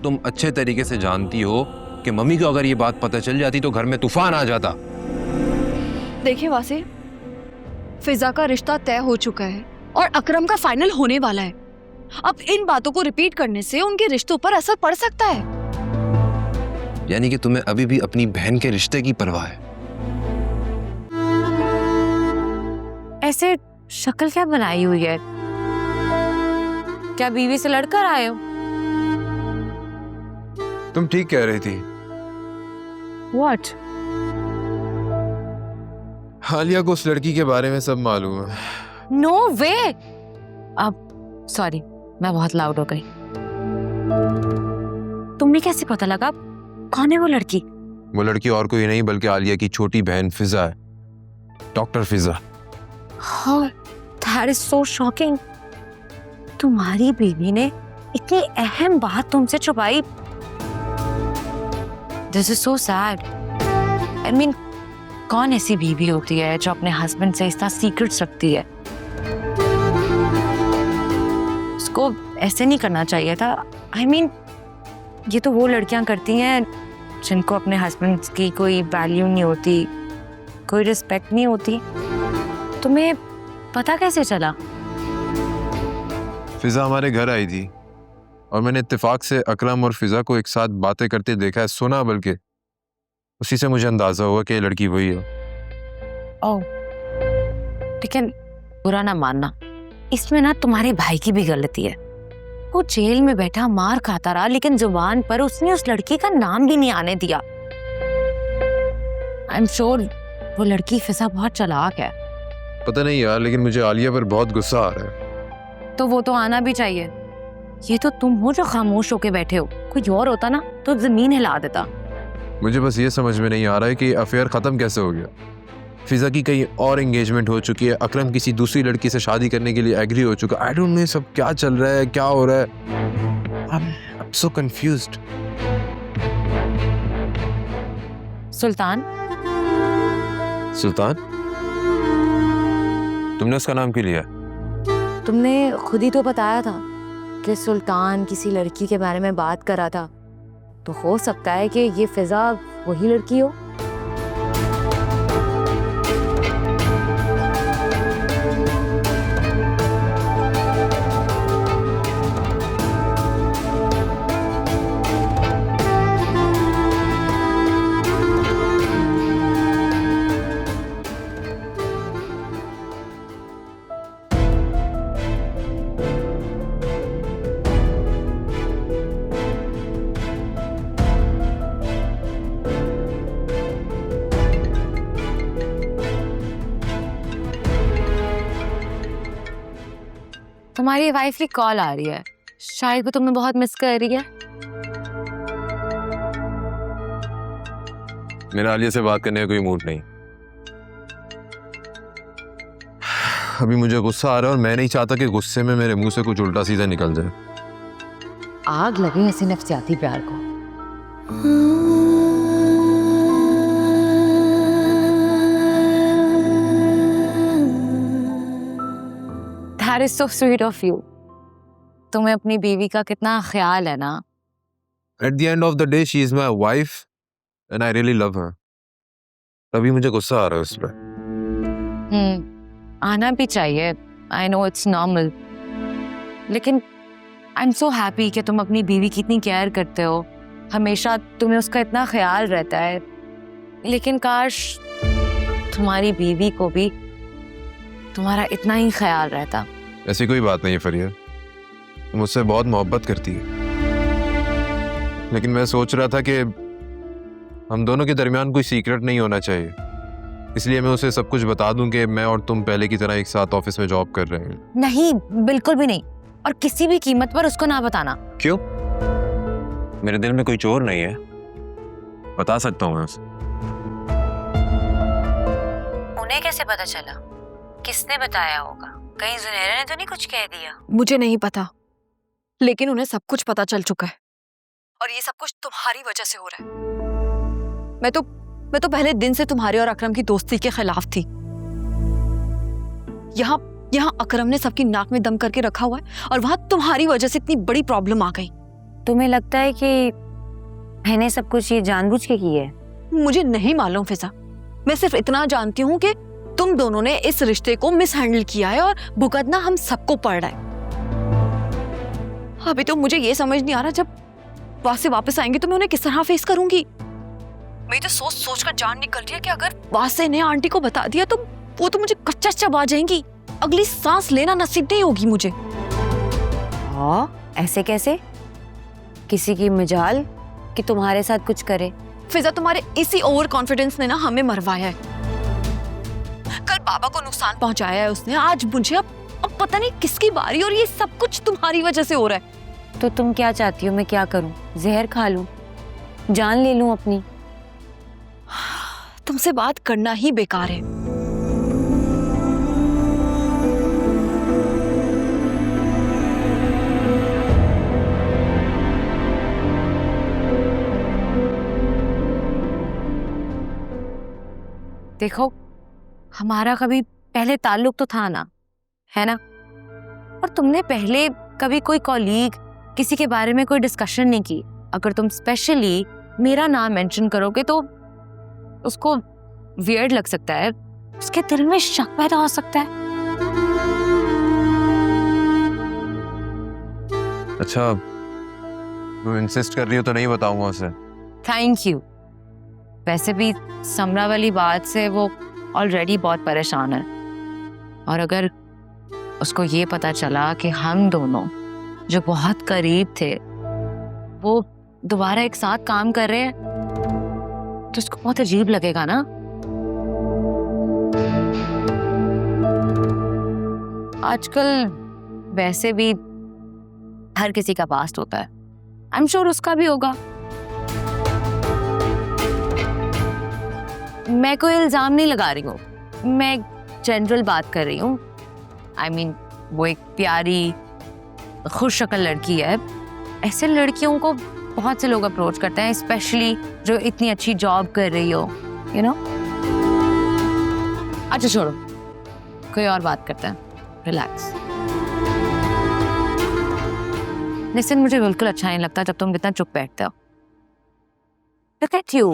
तुम अच्छे तरीके से जानती हो कि मम्मी को अगर ये बात पता चल जाती तो घर में तूफान आ जाता। देखिए वासी, फिजा का रिश्ता तय हो चुका है और अकरम का फाइनल होने वाला है। अब इन बातों को रिपीट करने से उनके रिश्तों पर असर पड़ सकता है। यानी कि तुम्हें अभी भी अपनी बहन के रिश्ते की परवाह है। ऐसे शक्ल क्या बनाई हुई है? क्या बीवी से लड़कर आए हो? तुम ठीक कह रही थी। What? आलिया को उस लड़की के बारे में सब मालूम है। No way! अब सॉरी, मैं बहुत लाउड हो गई। तुम्हें कैसे पता लगा? कौन है वो लड़की? वो लड़की और कोई नहीं बल्कि आलिया की छोटी बहन फिजा है, doctor Fiza. Oh, that is so shocking. तुम्हारी बीवी ने इतनी अहम बात तुमसे छुपाई। This is so sad. I mean, कौन ऐसी बीवी होती है जो अपने हस्बैंड से इतना सीक्रेट्स रखती है? उसको ऐसे नहीं करना चाहिए था। I mean, ये तो वो लड़कियां करती हैं जिनको अपने हस्बैंड की कोई वैल्यू नहीं होती, कोई रिस्पेक्ट नहीं होती। तुम्हें पता कैसे चला? फिजा हमारे घर आई थी और मैंने इत्तेफाक से अकरम और फिजा को एक साथ बातें करते देखा है, सुना बल्कि। उसी से मुझे अंदाजा हुआ कि ये लड़की वही है। ओह, लेकिन बुरा ना मानना, इसमें ना तुम्हारे भाई की भी गलती है। वो जेल में बैठा मार खाता रहा, लेकिन जुबान पर उसने उस लड़की का नाम भी नहीं आने दिया। आई एम श्योर वो लड़की फिजा बहुत चालाक है। पता नहीं यार, लेकिन मुझे आलिया पर बहुत गुस्सा आ रहा है। तो वो तो आना भी चाहिए। ये तो तुम हो जो खामोश होके बैठे हो। कोई और होता ना तो जमीन हिला देता। मुझे बस ये समझ में नहीं आ रहा है कि अफेयर खत्म कैसे हो गया। फिजा की कहीं और एंगेजमेंट हो चुकी है, अकरम किसी दूसरी लड़की से शादी करने के लिए एग्री हो चुका। आई डोंट नो सब क्या चल रहा है, क्या हो रहा है। I'm so confused. सुल्तान, सुल्तान, तुमने उसका नाम क्यों लिया? तुमने खुद ही तो बताया था कि सुल्तान किसी लड़की के बारे में बात कर रहा था, तो हो सकता है कि ये फिजा वही लड़की हो। तुम्हारी वाइफ की कॉल आ रही है, शायद वो तुम्हें बहुत मिस कर रही है। मेरा आलिया से बात करने का कोई मूड नहीं। अभी मुझे गुस्सा आ रहा है और मैं नहीं चाहता कि गुस्से में मेरे मुंह से कुछ उल्टा सीधा निकल जाए। आग लगे ऐसे नफसियाती प्यार को। That is so sweet of you. तुम्हें अपनी बीवी का कितना ख्याल है ना। At the end of the day, she is my wife and I really love her. तभी मुझे गुस्सा आ रहा है उस पर। आना भी चाहिए। I know it's normal. लेकिन I'm so happy कि तुम अपनी बीवी की इतनी केयर करते हो। हमेशा तुम्हें उसका इतना ख्याल रहता है। लेकिन काश तुम्हारी बीवी को भी तुम्हारा इतना ही ख्याल रहता। ऐसी कोई बात नहीं है फरिया, मुझसे बहुत मोहब्बत करती है। लेकिन मैं सोच रहा था कि हम दोनों के दरमियान कोई सीक्रेट नहीं होना चाहिए, इसलिए मैं उसे सब कुछ बता दूं कि मैं और तुम पहले की तरह एक साथ ऑफिस में जॉब कर रहे हैं। नहीं, बिल्कुल भी नहीं, और किसी भी कीमत पर उसको ना बताना। क्यों? मेरे दिल में कोई चोर नहीं है, बता सकता हूँ मैं उसे। उन्हें कैसे पता चला? किसने बताया होगा? कहीं जुनैरा ने तो नहीं कुछ कह दिया? मुझे नहीं पता, लेकिन उन्हें सब कुछ पता चल चुका है और ये सब कुछ तुम्हारी वजह से हो रहा है। मैं तो पहले दिन से तुम्हारे और अकरम की दोस्ती के खिलाफ थी। यहाँ अकरम ने सबकी नाक में दम करके रखा हुआ है और वहां तुम्हारी वजह से इतनी बड़ी प्रॉब्लम आ गई। तुम्हें लगता है कि मैंने सब कुछ ये जानबूझ के की है? मुझे नहीं मालूम फिजा, मैं सिर्फ इतना जानती हूँ कि तुम दोनों ने इस रिश्ते को मिसहैंडल किया है और भुगतना हम सबको पड़ रहा है। अभी तो मुझे ये समझ नहीं आ रहा, जब वासे वापस आएंगे तो मैं उन्हें किस तरह फेस करूंगी। मैं तो सोच सोच कर जान निकल रही है कि अगर वासे ने आंटी को बता दिया तो वो तो मुझे कच्चा चबा जाएंगी, अगली सांस लेना नसीब नहीं होगी मुझे। हाँ, ऐसे कैसे? किसी की मजाल कि तुम्हारे साथ कुछ करे? फिजा, तुम्हारे इसी ओवर कॉन्फिडेंस ने ना हमें मरवाया है। कल बाबा को नुकसान पहुंचाया है उसने, आज मुझे। अब पता नहीं किसकी बारी, और ये सब कुछ तुम्हारी वजह से हो रहा है। तो तुम क्या चाहती हो मैं क्या करूं? जहर खा लूं? जान ले लूं अपनी? तुमसे बात करना ही बेकार है। देखो, हमारा कभी पहले ताल्लुक तो था ना, है ना? और तुमने पहले कभी कोई कॉलीग, किसी के बारे में कोई डिस्कशन नहीं की। अगर तुम स्पेशली मेरा नाम मेंशन करोगे तो उसको वियर्ड लग सकता है, उसके दिल में शक पैदा हो सकता है। अच्छा, तुम इंसिस्ट कर रही हो तो नहीं बताऊंगा उसे। Thank you. वैसे भी समरा वाली बात से वो ऑलरेडी बहुत परेशान है, और अगर उसको ये पता चला कि हम दोनों जो बहुत करीब थे वो दोबारा एक साथ काम कर रहे हैं तो उसको बहुत अजीब लगेगा ना। आजकल वैसे भी हर किसी का पास्ट होता है, आई एम श्योर उसका भी होगा। मैं कोई इल्जाम नहीं लगा रही हूँ, मैं जनरल बात कर रही हूँ। आई मीन, वो एक प्यारी खुश शक्ल लड़की है। ऐसे लड़कियों को बहुत से लोग अप्रोच करते हैं, स्पेशली जो इतनी अच्छी जॉब कर रही हो, यू नो। अच्छा छोड़ो, कोई और बात करते हैं, रिलैक्स। लिसन, मुझे बिल्कुल अच्छा नहीं लगता जब तुम इतना चुप बैठते हो। Look at you.